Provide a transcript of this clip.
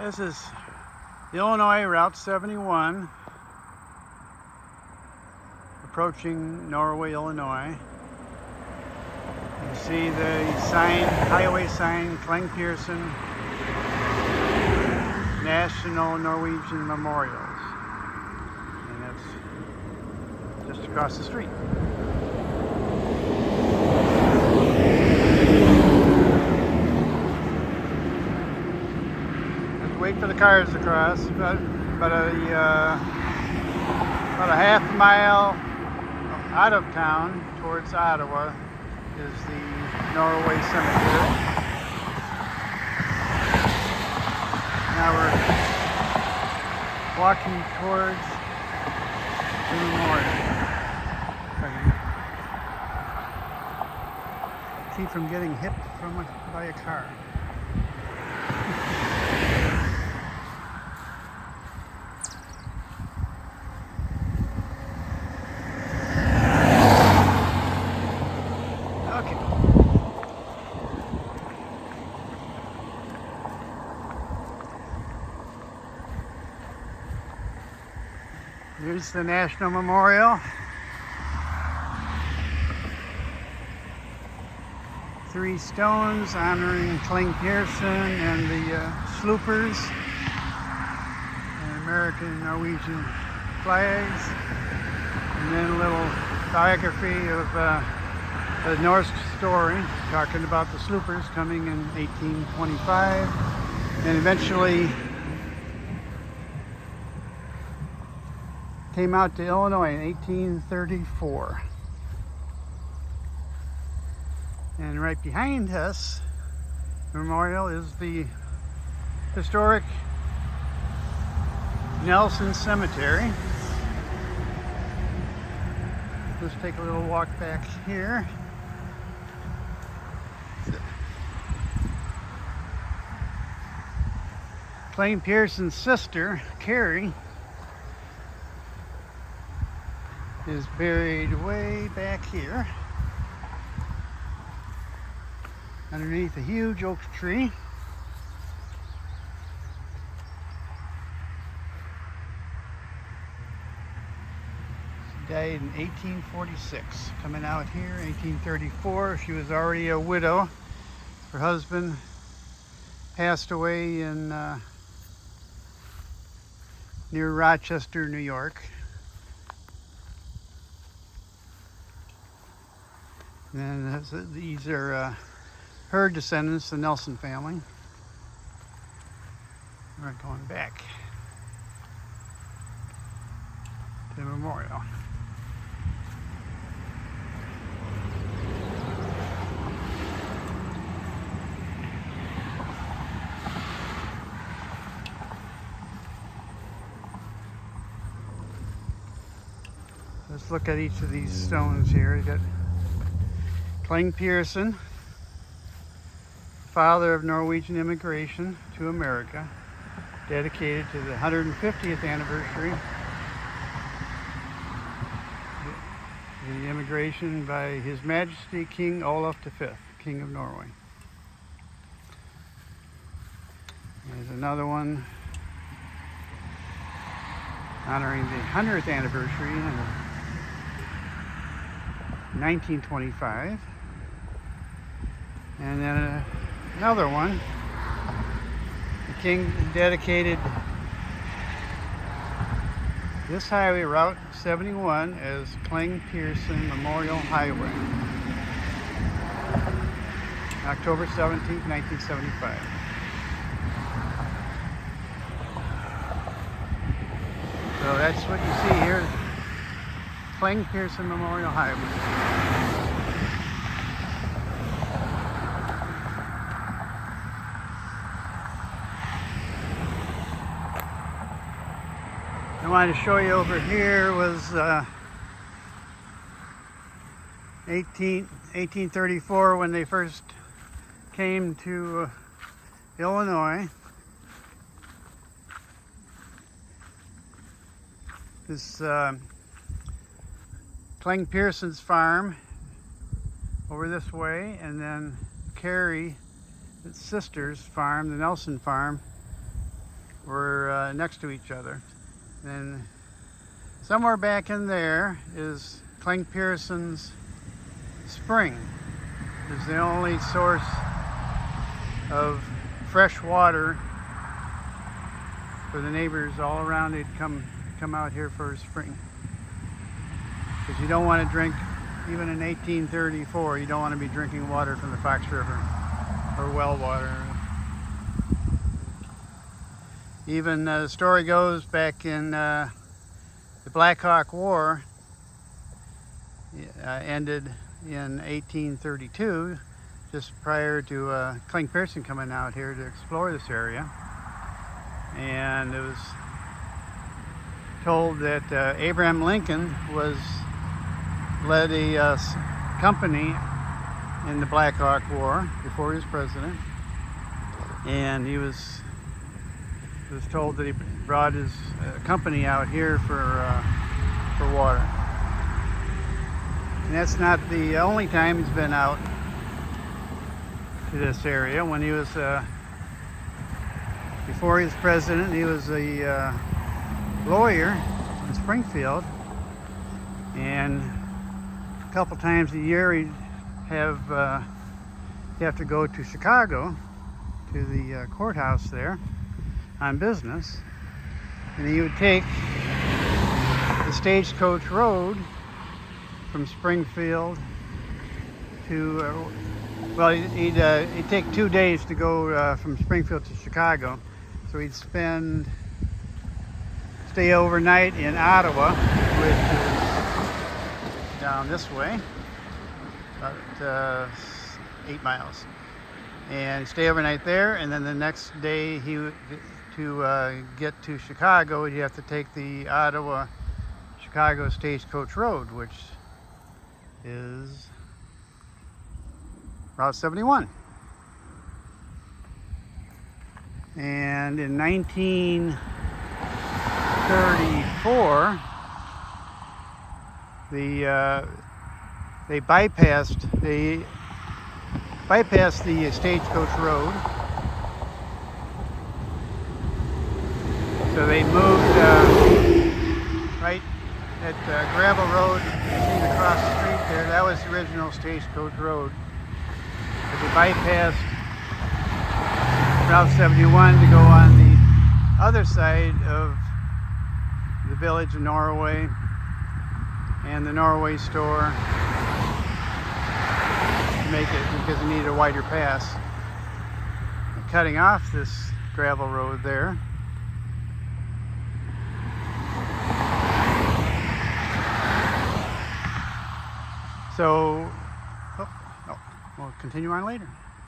This is Illinois Route 71, approaching Norway, Illinois. You see the sign, highway sign, Cleng Peerson, National Norwegian Memorials. And that's just across the street. Wait for the cars to cross. About a half mile out of town towards Ottawa is the Norway Cemetery. Now we're walking towards the memorial. Keep from getting hit by a car. Here's the National Memorial. 3 stones honoring Cleng Peerson and the Sloopers, and American Norwegian flags, and then a little biography of the Norse story talking about the Sloopers coming in 1825 and eventually came out to Illinois in 1834. And right behind us, the memorial, is the historic Nelson Cemetery. Let's take a little walk back here. Cleng Peerson's sister, Carrie, is buried way back here underneath a huge oak tree. She died in 1846, coming out here in 1834. She was already a widow. Her husband passed away in near Rochester, New York. And these are her descendants, the Nelson family. We're going back to the memorial. Let's look at each of these stones here. You got Cleng Peerson, father of Norwegian immigration to America, dedicated to the 150th anniversary of the immigration by His Majesty King Olaf V, King of Norway. There's another one honoring the 100th anniversary in 1925. And then another one, the king dedicated this highway, Route 71, as Cleng Peerson Memorial Highway, October 17, 1975. So that's what you see here, Cleng Peerson Memorial Highway. I wanted to show you over here was 1834 when they first came to Illinois. This Cleng Peerson's farm over this way, and then Carrie, his sister's farm, the Nelson farm, were next to each other. And somewhere back in there is Cleng Peerson's spring. It's the only source of fresh water for the neighbors all around. They'd come out here for a spring. Because you don't want to drink, even in 1834, you don't want to be drinking water from the Fox River or well water. Even the story goes back in the Black Hawk War ended in 1832, just prior to Cleng Peerson coming out here to explore this area. And it was told that Abraham Lincoln led a company in the Black Hawk War before he was president, and it was told that he brought his company out here for water. And that's not the only time he's been out to this area. When he was before he was president, he was a lawyer in Springfield, and a couple times a year he'd have to go to Chicago to the courthouse there on business, and he would take the Stagecoach Road from Springfield to well, he'd take 2 days to go from Springfield to Chicago, so he'd stay overnight in Ottawa, which is down this way, about 8 miles, and stay overnight there, and then the next day to get to Chicago, you have to take the Ottawa-Chicago Stagecoach Road, which is Route 71. And in 1934, they bypassed the Stagecoach Road. So they moved right at Gravel Road, you see across the street there, that was the original Stagecoach Road. But they bypassed Route 71 to go on the other side of the village of Norway and the Norway store to make it, because they needed a wider pass. And cutting off this gravel road there, so we'll continue on later.